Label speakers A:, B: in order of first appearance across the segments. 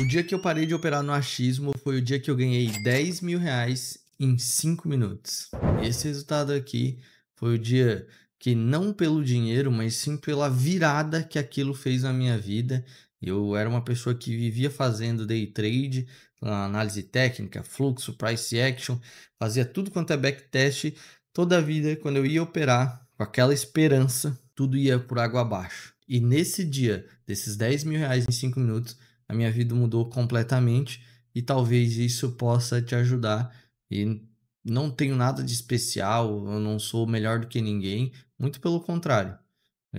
A: O dia que eu parei de operar no achismo foi o dia que eu ganhei R$ 10.000 em 5 minutos. Esse resultado aqui foi o dia que não pelo dinheiro, mas sim pela virada que aquilo fez na minha vida. Eu era uma pessoa que vivia fazendo day trade, análise técnica, fluxo, price action, fazia tudo quanto é backtest. Toda a vida, quando eu ia operar, com aquela esperança, tudo ia por água abaixo. E nesse dia, desses R$ 10.000 em 5 minutos, a minha vida mudou completamente e talvez isso possa te ajudar. E não tenho nada de especial, eu não sou melhor do que ninguém, muito pelo contrário.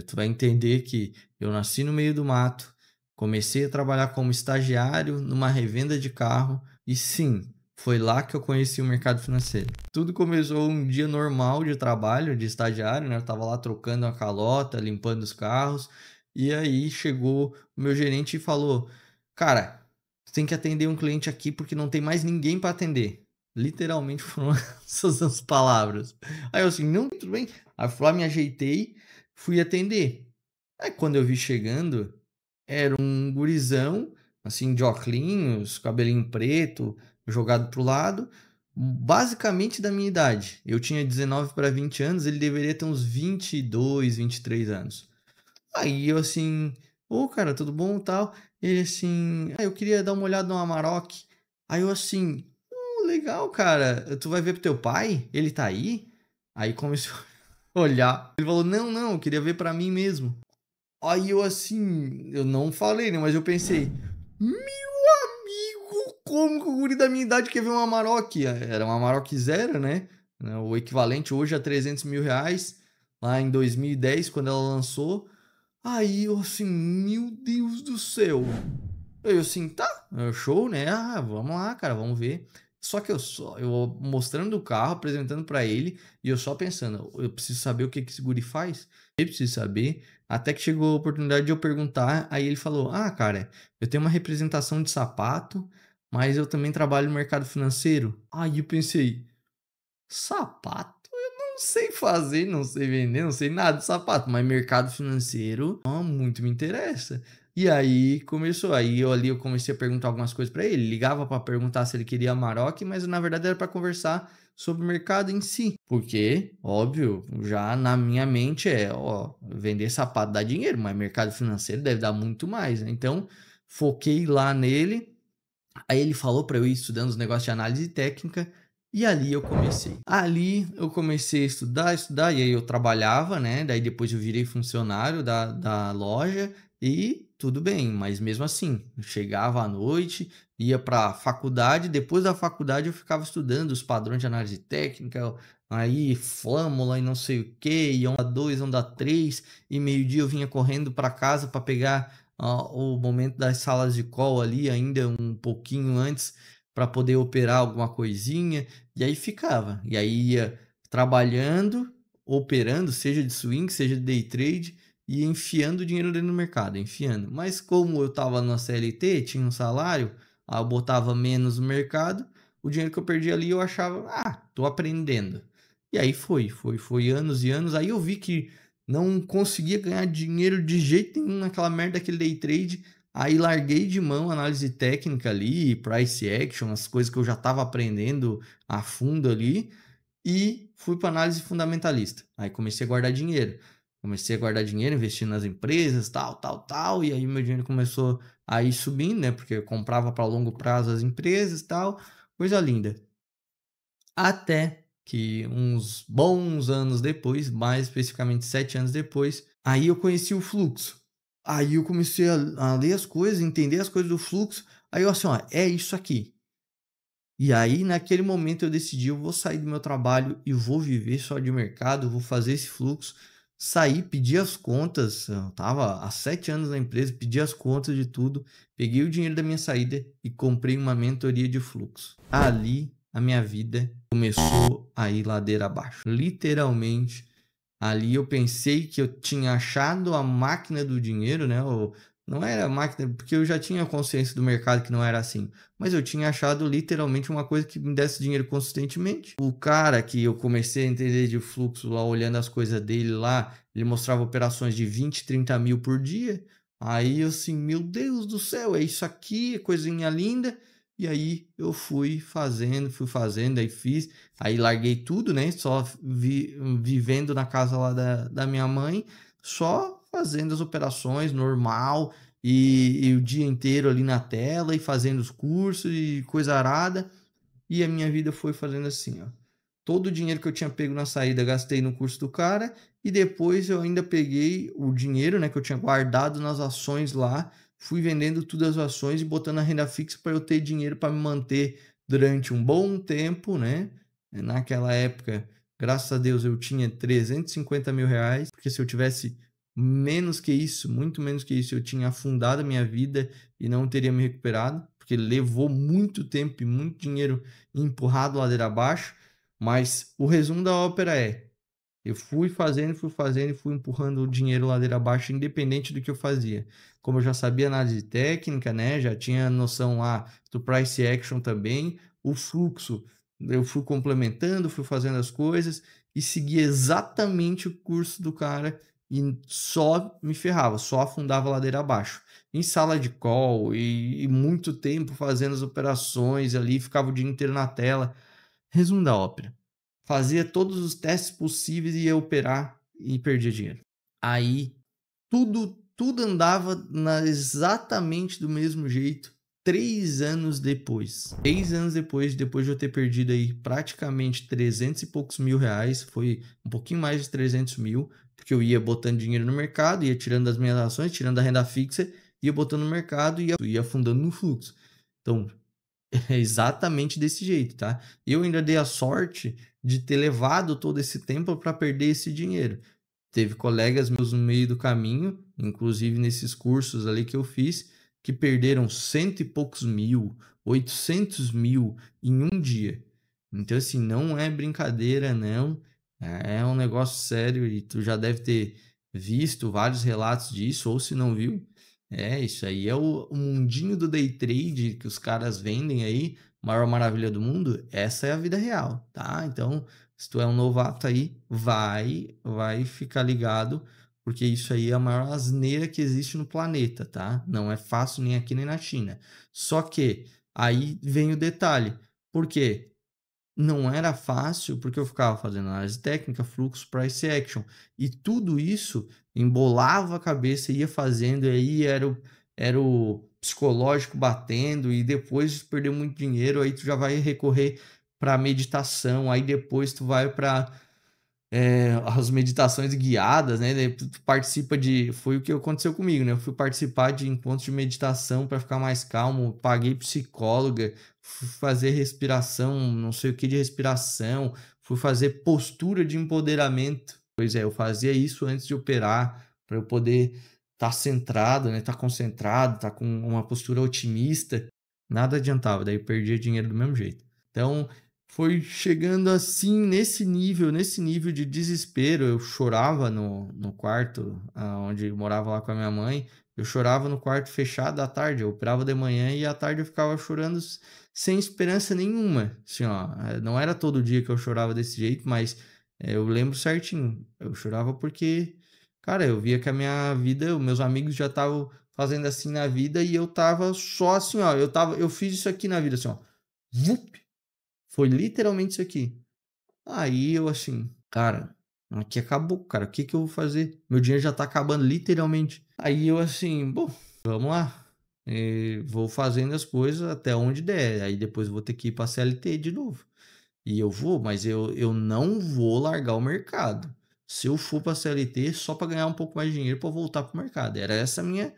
A: Tu vai entender que eu nasci no meio do mato, comecei a trabalhar como estagiário numa revenda de carro e sim, foi lá que eu conheci o mercado financeiro. Tudo começou um dia normal de trabalho, de estagiário, né? Eu estava lá trocando a calota, limpando os carros, e aí chegou o meu gerente e falou: Cara, você tem que atender um cliente aqui porque não tem mais ninguém para atender. Literalmente foram essas as palavras. Aí eu assim, não, tudo bem. Aí eu fui lá, me ajeitei, fui atender. Aí quando eu vi chegando, era um gurizão, assim, de óculos, cabelinho preto, jogado pro lado, basicamente da minha idade. Eu tinha 19 para 20 anos, ele deveria ter uns 22, 23 anos. Aí eu assim, ô cara, tudo bom, tal? Ele assim, eu queria dar uma olhada no Amarok. Aí eu assim, legal, cara, tu vai ver pro teu pai? Ele tá aí? Aí começou a olhar. Ele falou, não, não, eu queria ver pra mim mesmo. Aí eu assim, eu não falei, né? Mas eu pensei, meu amigo, como que o guri da minha idade quer ver um Amarok? Era um Amarok Zero, né? O equivalente hoje a R$ 300.000, lá em 2010, quando ela lançou. Aí eu assim, meu Deus do céu. Eu assim, tá, show, né? Ah, vamos lá, cara, vamos ver. Só que eu mostrando o carro, apresentando pra ele, e eu só pensando, eu preciso saber o que que esse guri faz. Ele precisa saber. Até que chegou a oportunidade de eu perguntar, aí ele falou: Ah, cara, eu tenho uma representação de sapato, mas eu também trabalho no mercado financeiro. Aí eu pensei, sapato? Não sei fazer, não sei vender, não sei nada de sapato, mas mercado financeiro, muito me interessa. E aí começou, aí eu comecei a perguntar algumas coisas para ele, ligava para perguntar se ele queria Amarok, mas na verdade era para conversar sobre o mercado em si, porque, óbvio, já na minha mente vender sapato dá dinheiro, mas mercado financeiro deve dar muito mais, né? Então, foquei lá nele. Aí ele falou para eu ir estudando os negócios de análise técnica e ali eu comecei. Ali eu comecei a estudar, e aí eu trabalhava, né? Daí depois eu virei funcionário da loja e tudo bem, mas mesmo assim, eu chegava à noite, ia para a faculdade, depois da faculdade eu ficava estudando os padrões de análise técnica, aí flâmula e não sei o que, e onda 2, onda 3, e meio-dia eu vinha correndo para casa para pegar o momento das salas de call ali, ainda um pouquinho antes, para poder operar alguma coisinha, e aí ficava. E aí ia trabalhando, operando, seja de swing, seja de day trade, e enfiando dinheiro dentro do mercado, enfiando. Mas como eu estava na CLT, tinha um salário, eu botava menos no mercado, o dinheiro que eu perdi ali eu achava, tô aprendendo. E aí foi anos e anos. Aí eu vi que não conseguia ganhar dinheiro de jeito nenhum naquela merda daquele day trade. Aí larguei de mão a análise técnica ali, price action, as coisas que eu já estava aprendendo a fundo ali, e fui para análise fundamentalista. Aí comecei a guardar dinheiro. Comecei a guardar dinheiro, investindo nas empresas, tal, e aí meu dinheiro começou a ir subindo, né? Porque eu comprava para longo prazo as empresas, tal, coisa linda. Até que uns bons anos depois, mais especificamente 7 anos depois, aí eu conheci o fluxo. Aí eu comecei a ler as coisas, entender as coisas do fluxo. Aí eu assim, é isso aqui. E aí, naquele momento, eu decidi, eu vou sair do meu trabalho e vou viver só de mercado, vou fazer esse fluxo. Saí, pedi as contas, eu tava há 7 anos na empresa, pedi as contas de tudo, peguei o dinheiro da minha saída e comprei uma mentoria de fluxo. Ali, a minha vida começou a ir ladeira abaixo. Literalmente, ali eu pensei que eu tinha achado a máquina do dinheiro, né? Não era a máquina, porque eu já tinha consciência do mercado que não era assim. Mas eu tinha achado literalmente uma coisa que me desse dinheiro consistentemente. O cara que eu comecei a entender de fluxo lá, olhando as coisas dele lá, ele mostrava operações de 20, 30 mil por dia. Aí eu assim, meu Deus do céu, é isso aqui, é coisinha linda. E aí eu fui fazendo, aí fiz, aí larguei tudo, né? Só vivendo na casa lá da minha mãe, só fazendo as operações normal e o dia inteiro ali na tela e fazendo os cursos e coisa arada. E a minha vida foi fazendo assim, ó. Todo o dinheiro que eu tinha pego na saída, gastei no curso do cara. E depois eu ainda peguei o dinheiro, né, que eu tinha guardado nas ações lá. Fui vendendo todas as ações e botando a renda fixa para eu ter dinheiro para me manter durante um bom tempo, né? Naquela época, graças a Deus, eu tinha 350 mil reais. Porque se eu tivesse menos que isso, muito menos que isso, eu tinha afundado a minha vida e não teria me recuperado. Porque levou muito tempo e muito dinheiro empurrado ladeira abaixo, mas o resumo da ópera é: eu fui fazendo e fui empurrando o dinheiro ladeira abaixo, independente do que eu fazia. Como eu já sabia análise técnica, né? Já tinha noção lá do price action também, o fluxo, eu fui complementando, fui fazendo as coisas e segui exatamente o curso do cara e só me ferrava, só afundava a ladeira abaixo. Em sala de call e muito tempo fazendo as operações ali, ficava o dia inteiro na tela. Resumo da ópera: fazia todos os testes possíveis e ia operar e perdia dinheiro. Aí tudo andava exatamente do mesmo jeito 3 anos depois. 3 anos depois de eu ter perdido aí praticamente 300 e poucos mil reais, foi um pouquinho mais de 300 mil, porque eu ia botando dinheiro no mercado, ia tirando das minhas ações, tirando da renda fixa, ia botando no mercado e ia afundando no fluxo. Então, é exatamente desse jeito, tá? Eu ainda dei a sorte de ter levado todo esse tempo para perder esse dinheiro. Teve colegas meus no meio do caminho, inclusive nesses cursos ali que eu fiz, que perderam cento e poucos mil, 800 mil em um dia. Então, assim, não é brincadeira, não. É um negócio sério e tu já deve ter visto vários relatos disso, ou se não viu, isso aí é o mundinho do day trade que os caras vendem aí, maior maravilha do mundo. Essa é a vida real, tá? Então, se tu é um novato aí, vai ficar ligado, porque isso aí é a maior asneira que existe no planeta, tá? Não é fácil nem aqui nem na China. Só que aí vem o detalhe. Por quê? Não era fácil porque eu ficava fazendo análise técnica, fluxo, price action. E tudo isso embolava a cabeça, ia fazendo, e aí era o psicológico batendo, e depois de perder muito dinheiro, aí tu já vai recorrer para meditação, aí depois tu vai para as meditações guiadas, né? Daí tu participa de. Foi o que aconteceu comigo, né? Eu fui participar de encontros de meditação para ficar mais calmo, paguei psicóloga, fui fazer respiração, não sei o que de respiração, fui fazer postura de empoderamento. Pois é, eu fazia isso antes de operar, para eu poder estar centrado, né? Estar concentrado, estar com uma postura otimista. Nada adiantava, daí eu perdia dinheiro do mesmo jeito. Então, foi chegando assim, nesse nível de desespero. Eu chorava no quarto, onde eu morava lá com a minha mãe. Eu chorava no quarto fechado à tarde. Eu operava de manhã e à tarde eu ficava chorando sem esperança nenhuma. Assim, ó, não era todo dia que eu chorava desse jeito, mas eu lembro certinho. Eu chorava porque, cara, eu via que a minha vida, os meus amigos já estavam fazendo assim na vida e eu tava só assim, ó. Eu fiz isso aqui na vida, assim, ó. Vup! Foi literalmente isso aqui. Aí eu assim, cara, aqui acabou, cara. O que que eu vou fazer? Meu dinheiro já tá acabando, literalmente. Aí eu assim, bom, vamos lá. Vou fazendo as coisas até onde der. Aí depois eu vou ter que ir pra CLT de novo. E eu vou, mas eu não vou largar o mercado. Se eu for para CLT, só para ganhar um pouco mais de dinheiro para voltar para o mercado. Era essa a minha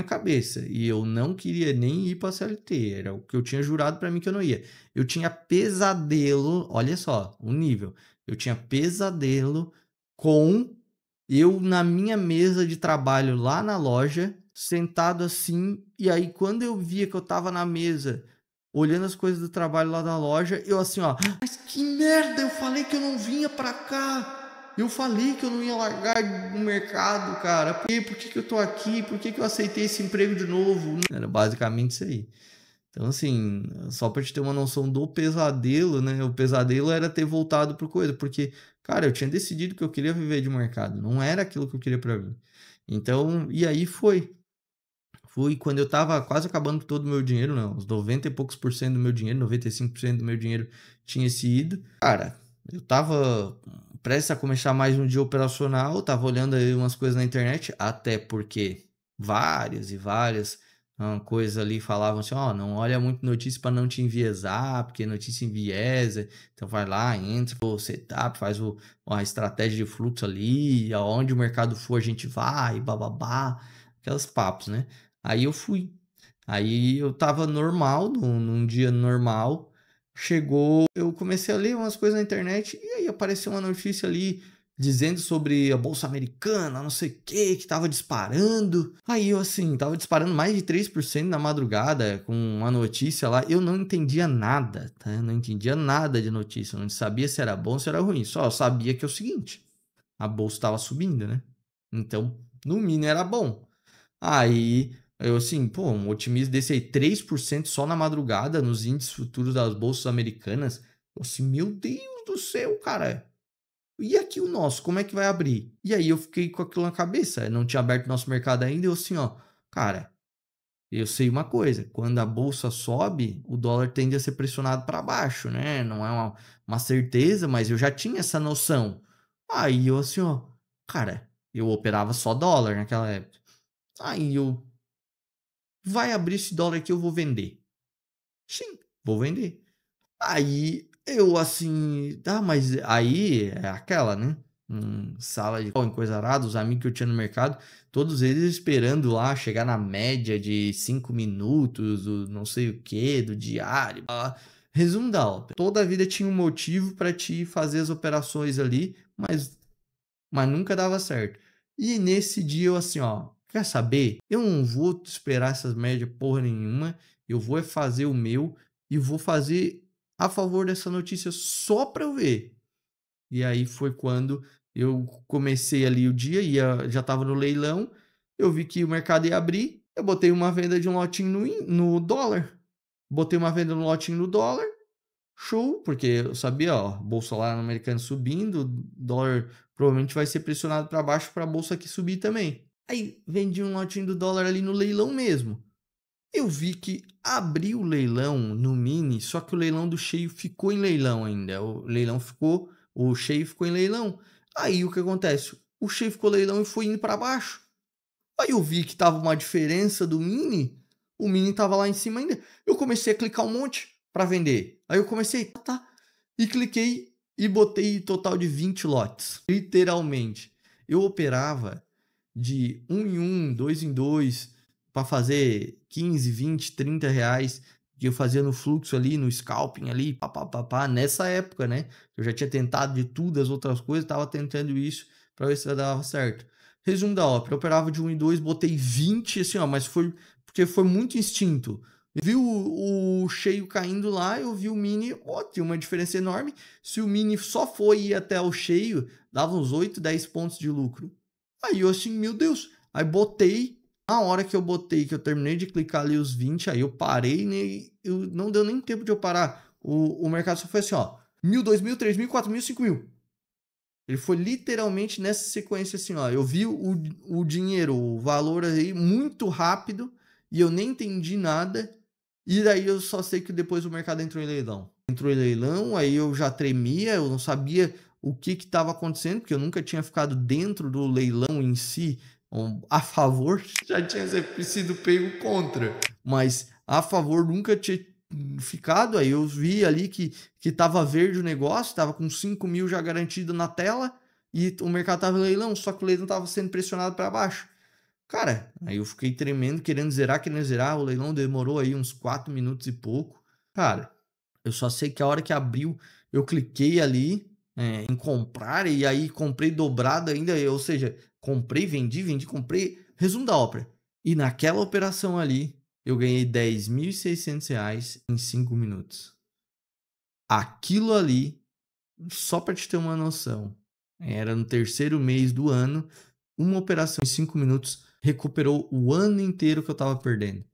A: cabeça. E eu não queria nem ir para CLT. Era o que eu tinha jurado para mim que eu não ia. Eu tinha pesadelo, olha só, o nível. Eu tinha pesadelo com eu na minha mesa de trabalho lá na loja, sentado assim, e aí quando eu via que eu tava na mesa olhando as coisas do trabalho lá da loja, eu assim, ó, mas que merda, eu falei que eu não vinha pra cá. Eu falei que eu não ia largar o mercado, cara. Por que que eu tô aqui? Por que que eu aceitei esse emprego de novo? Era basicamente isso aí. Então, assim, só pra te ter uma noção do pesadelo, né? O pesadelo era ter voltado pro coisa, porque, cara, eu tinha decidido que eu queria viver de mercado, não era aquilo que eu queria pra mim. Então, e aí foi. Foi quando eu tava quase acabando com todo o meu dinheiro, não, uns 90 e poucos por cento do meu dinheiro, 95% do meu dinheiro tinha se ido. Cara, eu tava prestes a começar mais um dia operacional, tava olhando aí umas coisas na internet, até porque várias e várias coisas ali falavam assim, ó, não olha muito notícia para não te enviesar, porque notícia enviesa, então vai lá, entra, o setup, faz a estratégia de fluxo ali, aonde o mercado for a gente vai, bababá, aqueles papos, né? Aí eu fui. Aí eu tava normal, num dia normal. Chegou, eu comecei a ler umas coisas na internet e aí apareceu uma notícia ali dizendo sobre a bolsa americana, não sei o que tava disparando. Aí eu assim, tava disparando mais de 3% na madrugada com uma notícia lá. Eu não entendia nada, tá? Eu não entendia nada de notícia, eu não sabia se era bom ou se era ruim. Só eu sabia que é o seguinte, a bolsa tava subindo, né? Então, no mínimo era bom. Aí, eu assim, pô, um otimismo desse aí, 3% só na madrugada nos índices futuros das bolsas americanas. Eu assim, meu Deus do céu, cara. E aqui o nosso, como é que vai abrir? E aí eu fiquei com aquilo na cabeça, não tinha aberto nosso mercado ainda, eu assim, ó, cara, eu sei uma coisa, quando a bolsa sobe, o dólar tende a ser pressionado para baixo, né? Não é uma certeza, mas eu já tinha essa noção. Aí eu assim, ó, cara, eu operava só dólar naquela época. Aí eu vai abrir esse dólar aqui, eu vou vender. Sim, vou vender. Aí eu assim, tá, mas aí é aquela, né? Sala de em coisa arada, os amigos que eu tinha no mercado, todos eles esperando lá chegar na média de 5 minutos, do não sei o que, do diário. Resumo da ópera. Toda a vida tinha um motivo para te fazer as operações ali, mas nunca dava certo. E nesse dia eu assim, ó, quer saber? Eu não vou esperar essas médias porra nenhuma, eu vou fazer o meu e vou fazer a favor dessa notícia só para eu ver. E aí foi quando eu comecei ali o dia, já tava no leilão, eu vi que o mercado ia abrir, eu botei uma venda de um lotinho no dólar. Botei uma venda no lotinho no dólar. Show, porque eu sabia, ó, bolsa lá no americano subindo, dólar provavelmente vai ser pressionado para baixo para a bolsa aqui subir também. Aí vendi um lotinho do dólar ali no leilão mesmo. Eu vi que abriu o leilão no mini, só que o leilão do cheio ficou em leilão ainda. O cheio ficou em leilão. Aí o que acontece? O cheio ficou leilão e foi indo para baixo. Aí eu vi que tava uma diferença do mini, o mini tava lá em cima ainda. Eu comecei a clicar um monte para vender. Aí eu comecei, tá, e cliquei e botei total de 20 lotes, literalmente. Eu operava de um em um, dois em dois, para fazer 15, 20, 30 reais que eu fazia no fluxo ali, no scalping ali, papapá, nessa época, né? Eu já tinha tentado de tudo, as outras coisas, tava tentando isso para ver se dava certo. Resumo da ópera, eu operava de 1 em 2, botei 20, assim, ó, mas foi porque foi muito instinto. Vi o cheio caindo lá, eu vi o mini, ó, tinha uma diferença enorme. Se o mini só foi ir até o cheio, dava uns 8, 10 pontos de lucro. Aí eu assim, meu Deus, aí botei, na hora que eu botei, que eu terminei de clicar ali os 20, aí eu parei, né, eu, não deu nem tempo de eu parar. O mercado só foi assim, ó, 1.000, 2.000, 3.000, 4.000, 5.000. Ele foi literalmente nessa sequência assim, ó. Eu vi o dinheiro, o valor aí muito rápido e eu nem entendi nada. E daí eu só sei que depois o mercado entrou em leilão. Entrou em leilão, aí eu já tremia, eu não sabia o que estava acontecendo, porque eu nunca tinha ficado dentro do leilão em si, a favor, já tinha sempre sido pego contra. Mas a favor nunca tinha ficado, aí eu vi ali que tava verde o negócio, tava com 5.000 já garantido na tela, e o mercado tava em leilão, só que o leilão tava sendo pressionado para baixo. Cara, aí eu fiquei tremendo, querendo zerar, o leilão demorou aí uns 4 minutos e pouco. Cara, eu só sei que a hora que abriu, eu cliquei ali em comprar, e aí comprei dobrado ainda, ou seja, comprei, vendi, comprei, resumo da ópera. E naquela operação ali, eu ganhei R$ 10.600 em 5 minutos. Aquilo ali, só para te ter uma noção, era no terceiro mês do ano, uma operação em 5 minutos recuperou o ano inteiro que eu tava perdendo.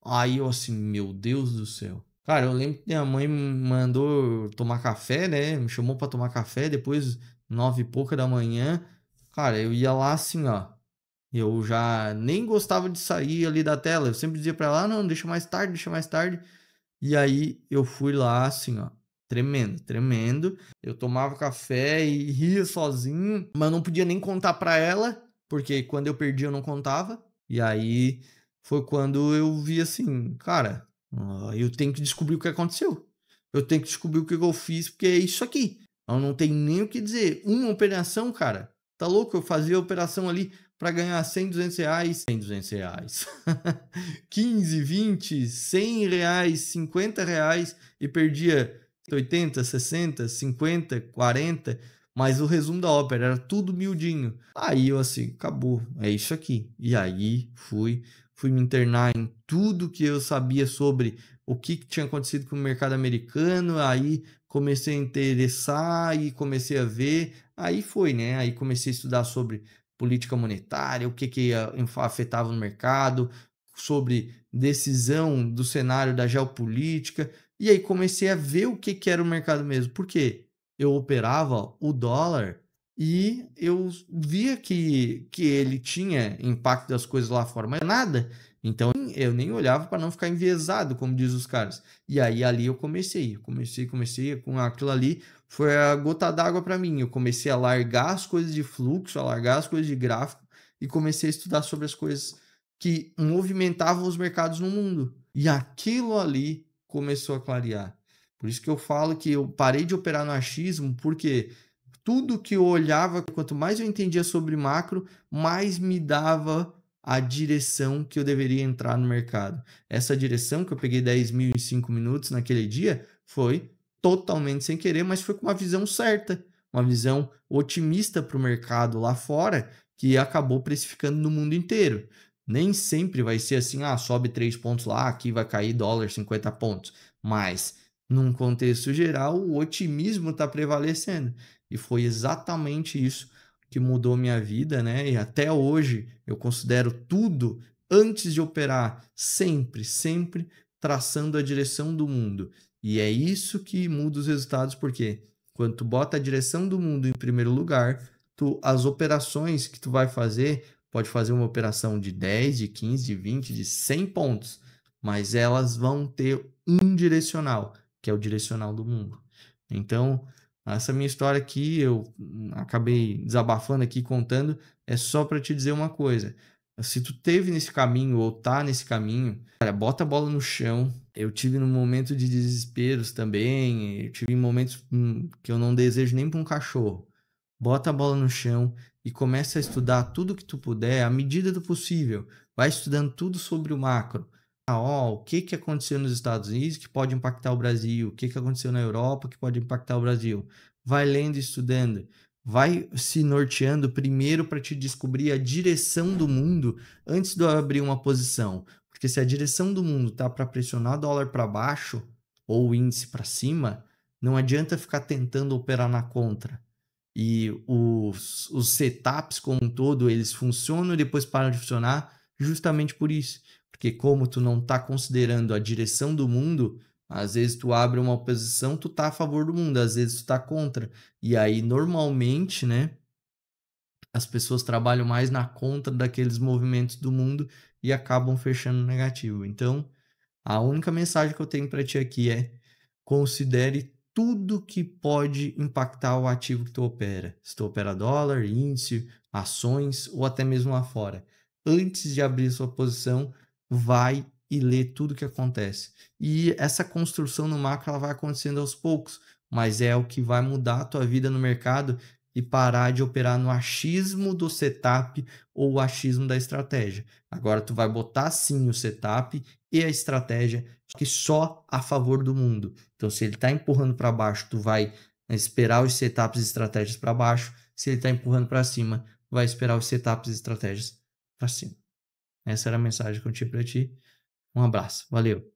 A: Aí eu assim, meu Deus do céu. Cara, eu lembro que minha mãe me mandou tomar café, né? Me chamou para tomar café, depois 9 e pouca da manhã. Cara, eu ia lá assim, ó. Eu já nem gostava de sair ali da tela. Eu sempre dizia pra ela, ah, não, deixa mais tarde, deixa mais tarde. E aí eu fui lá, assim, ó, tremendo, tremendo. Eu tomava café e ria sozinho, mas não podia nem contar pra ela, porque quando eu perdi eu não contava. E aí foi quando eu vi assim, cara, eu tenho que descobrir o que aconteceu. Eu tenho que descobrir o que eu fiz, porque é isso aqui. Eu não tenho nem o que dizer. Uma operação, cara, tá louco? Eu fazia a operação ali para ganhar 100, 200 reais. 100, 200 reais. 15, 20, 100 reais, 50 reais e perdia 80, 60, 50, 40, mas o resumo da ópera era tudo miudinho. Aí eu assim, acabou, é isso aqui. E aí fui me internar em tudo que eu sabia sobre o que tinha acontecido com o mercado americano, aí comecei a interessar e comecei a ver, aí foi, né? Aí comecei a estudar sobre política monetária, o que afetava no mercado, sobre decisão do cenário da geopolítica, e aí comecei a ver o que era o mercado mesmo. Por quê? Eu operava o dólar e eu via que ele tinha impacto das coisas lá fora, mas nada. Então eu nem olhava para não ficar enviesado, como diz os caras. E aí ali eu comecei com aquilo ali, foi a gota d'água para mim. Eu comecei a largar as coisas de fluxo, a largar as coisas de gráfico e comecei a estudar sobre as coisas que movimentavam os mercados no mundo. E aquilo ali começou a clarear. Por isso que eu falo que eu parei de operar no achismo, porque tudo que eu olhava, quanto mais eu entendia sobre macro, mais me dava a direção que eu deveria entrar no mercado. Essa direção que eu peguei 10 mil em 5 minutos naquele dia foi totalmente sem querer, mas foi com uma visão certa, uma visão otimista para o mercado lá fora, que acabou precificando no mundo inteiro. Nem sempre vai ser assim, ah, sobe 3 pontos lá, aqui vai cair dólar 50 pontos. Mas, num contexto geral, o otimismo está prevalecendo. E foi exatamente isso que mudou minha vida, né? E até hoje eu considero tudo antes de operar, sempre traçando a direção do mundo. E é isso que muda os resultados, porque quando tu bota a direção do mundo em primeiro lugar, as operações que tu vai fazer, pode fazer uma operação de 10, de 15, de 20, de 100 pontos, mas elas vão ter um direcional, que é o direcional do mundo. Então, essa minha história aqui, eu acabei desabafando aqui, contando, é só para te dizer uma coisa. Se tu teve nesse caminho ou tá nesse caminho, cara, bota a bola no chão. Eu tive num momento de desesperos também, eu tive momentos que eu não desejo nem para um cachorro. Bota a bola no chão e começa a estudar tudo que tu puder, à medida do possível. Vai estudando tudo sobre o macro. O que aconteceu nos Estados Unidos que pode impactar o Brasil? O que aconteceu na Europa que pode impactar o Brasil? Vai lendo e estudando. Vai se norteando primeiro para te descobrir a direção do mundo antes de abrir uma posição. Porque se a direção do mundo tá para pressionar o dólar para baixo ou o índice para cima, não adianta ficar tentando operar na contra. E os setups como um todo, eles funcionam e depois param de funcionar justamente por isso. Porque como tu não está considerando a direção do mundo, às vezes tu abre uma posição, tu tá a favor do mundo, às vezes tu tá contra. E aí, normalmente, né, as pessoas trabalham mais na contra daqueles movimentos do mundo e acabam fechando negativo. Então, a única mensagem que eu tenho para ti aqui é: considere tudo que pode impactar o ativo que tu opera. Se tu opera dólar, índice, ações ou até mesmo lá fora. Antes de abrir sua posição, vai e lê tudo que acontece. E essa construção no macro ela vai acontecendo aos poucos, mas é o que vai mudar a tua vida no mercado e parar de operar no achismo do setup ou o achismo da estratégia. Agora tu vai botar sim o setup e a estratégia, que só a favor do mundo. Então, se ele está empurrando para baixo, tu vai esperar os setups e estratégias para baixo. Se ele está empurrando para cima, vai esperar os setups e estratégias para cima. Essa era a mensagem que eu tinha para ti. Um abraço. Valeu.